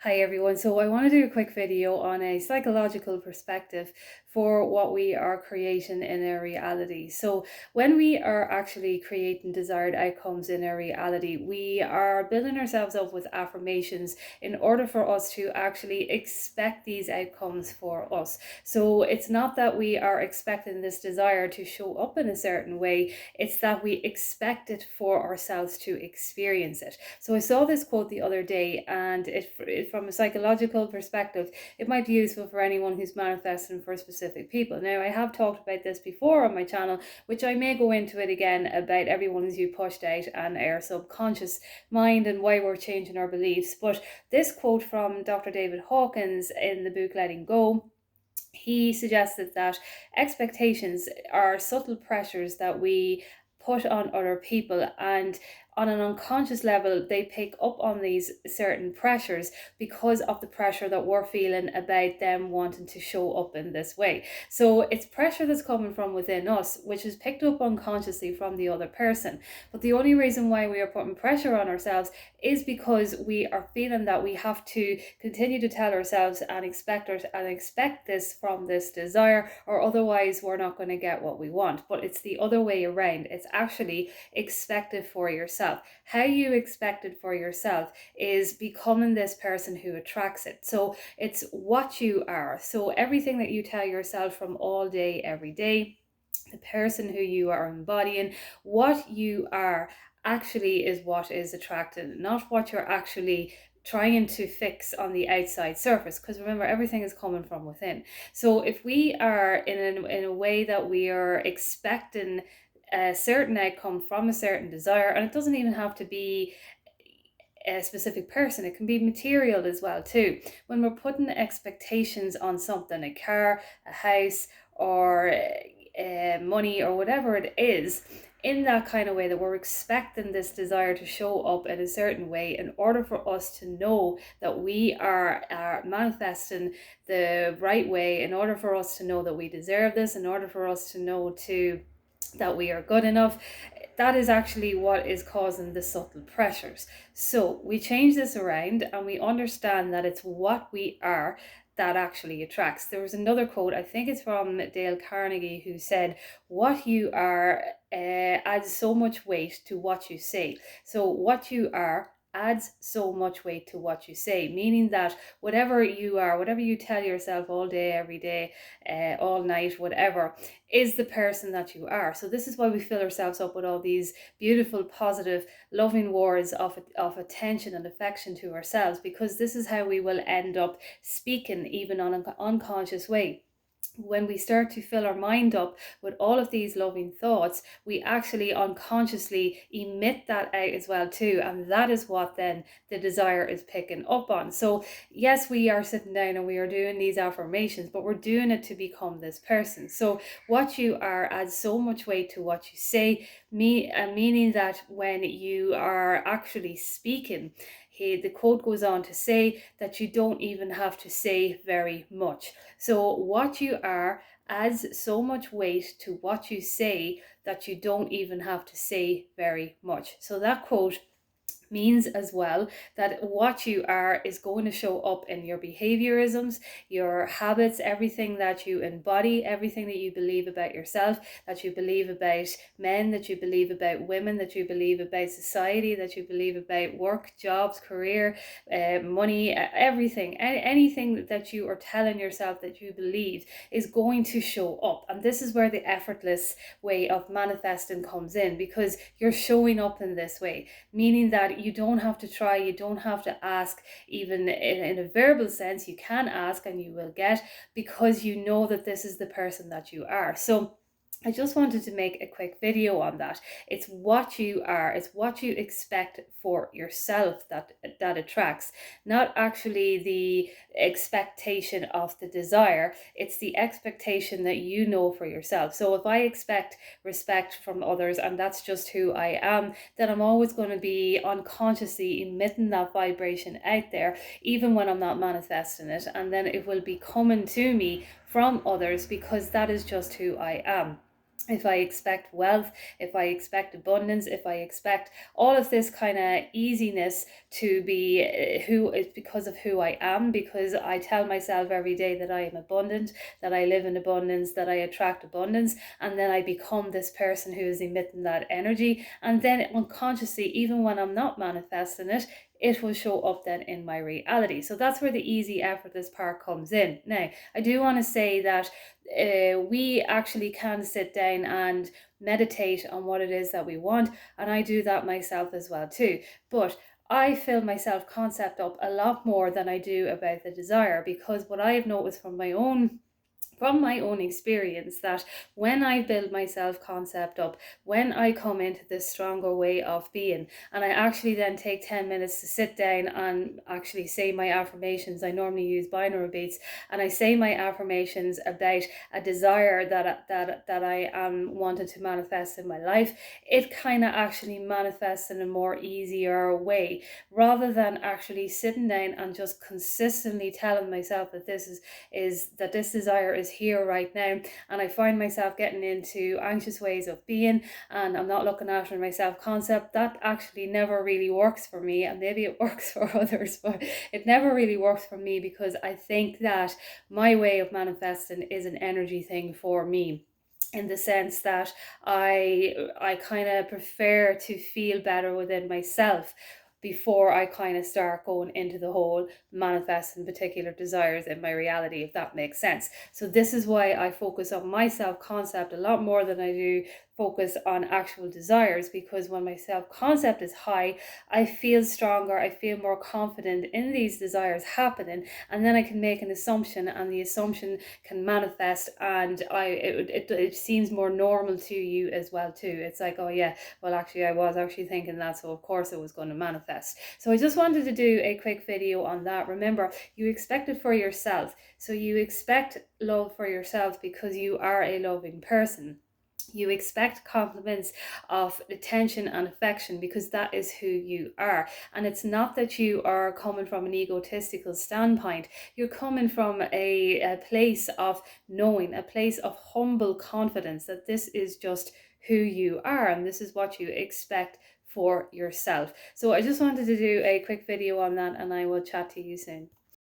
Hi everyone. So I want to do a quick video on a psychological perspective for what we are creating in our reality. So when we are actually creating desired outcomes in our reality, we are building ourselves up with affirmations in order for us to actually expect these outcomes for us. So it's not that we are expecting this desire to show up in a certain way, it's that we expect it for ourselves to experience it. So I saw this quote the other day, and from a psychological perspective, it might be useful for anyone who's manifesting for specific people. Now, I have talked about this before on my channel, which I may go into it again about everyone as you pushed out and our subconscious mind and why we're changing our beliefs. But this quote from Dr. David Hawkins in the book Letting Go, he suggested that expectations are subtle pressures that we put on other people, and on an unconscious level they pick up on these certain pressures because of the pressure that we're feeling about them wanting to show up in this way. So it's pressure that's coming from within us, which is picked up unconsciously from the other person. But the only reason why we are putting pressure on ourselves is because we are feeling that we have to continue to tell ourselves and expect this from this desire, or otherwise we're not going to get what we want. But it's the other way around. It's actually expected for yourself. How you expect it for yourself is becoming this person who attracts it. So it's what you are. So everything that you tell yourself from all day, every day, the person who you are embodying, what you are actually is what is attracted, not what you're actually trying to fix on the outside surface, because remember, everything is coming from within. So if we are in a way that we are expecting a certain outcome from a certain desire, and it doesn't even have to be a specific person, it can be material as well too. When we're putting expectations on something, a car, a house, or money, or whatever it is, in that kind of way, that we're expecting this desire to show up in a certain way in order for us to know that we are manifesting the right way, in order for us to know that we deserve this, in order for us to know that we are good enough. That is actually what is causing the subtle pressures. So we change this around and we understand that it's what we are that actually attracts. There was another quote, I think it's from Dale Carnegie, who said, what you are adds so much weight to what you say. So what you are adds so much weight to what you say, meaning that whatever you are, whatever you tell yourself all day, every day, all night, whatever, is the person that you are. So this is why we fill ourselves up with all these beautiful, positive, loving words of attention and affection to ourselves, because this is how we will end up speaking, even on an unconscious way. When we start to fill our mind up with all of these loving thoughts, we actually unconsciously emit that out as well too, and that is what then the desire is picking up on. So yes, we are sitting down and we are doing these affirmations, but we're doing it to become this person. So what you are adds so much weight to what you say, meaning that when you are actually speaking, the quote goes on to say that you don't even have to say very much. So what you are adds so much weight to what you say that you don't even have to say very much. So that quote means as well that what you are is going to show up in your behaviorisms, your habits, everything that you embody, everything that you believe about yourself, that you believe about men, that you believe about women, that you believe about society, that you believe about work, jobs, career, money, everything, anything that you are telling yourself that you believe is going to show up. And this is where the effortless way of manifesting comes in, because you're showing up in this way, meaning that you don't have to try, you don't have to ask, even in a verbal sense. You can ask and you will get, because you know that this is the person that you are. So I just wanted to make a quick video on that. It's what you are, it's what you expect for yourself that attracts, not actually the expectation of the desire. It's the expectation that you know for yourself. So if I expect respect from others and that's just who I am, then I'm always going to be unconsciously emitting that vibration out there, even when I'm not manifesting it, and then it will be coming to me from others, because that is just who I am. if I expect wealth, if I expect abundance, if I expect all of this kind of easiness to be who it's because of who I am, because I tell myself every day that I am abundant, that I live in abundance, that I attract abundance, and then I become this person who is emitting that energy, and then unconsciously, even when I'm not manifesting it, it will show up then in my reality. So that's where the easy effortless part comes in. Now, I do want to say that we actually can sit down and meditate on what it is that we want, and I do that myself as well too. But I fill my self concept up a lot more than I do about the desire, because what I have noticed from my own experience, that when I build my self concept up, when I come into this stronger way of being, and I actually then take 10 minutes to sit down and actually say my affirmations. I normally use binaural beats, and I say my affirmations about a desire that I am wanting to manifest in my life. It kind of actually manifests in a more easier way, rather than actually sitting down and just consistently telling myself that this desire is here right now, and I find myself getting into anxious ways of being, and I'm not looking after my self-concept. That actually never really works for me, and maybe it works for others, but it never really works for me, because I think that my way of manifesting is an energy thing for me, in the sense that I kind of prefer to feel better within myself before I kind of start going into the whole manifesting particular desires in my reality, if that makes sense. So this is why I focus on my self-concept a lot more than I do focus on actual desires, because when my self-concept is high, I feel stronger, I feel more confident in these desires happening, and then I can make an assumption, and the assumption can manifest, and it seems more normal to you as well too. It's like, oh yeah, well actually I was actually thinking that, so of course it was going to manifest. So I just wanted to do a quick video on that. Remember, you expect it for yourself, so you expect love for yourself because you are a loving person. You expect compliments of attention and affection because that is who you are. And it's not that you are coming from an egotistical standpoint. You're coming from a place of knowing, a place of humble confidence that this is just who you are, and this is what you expect for yourself. So I just wanted to do a quick video on that, and I will chat to you soon.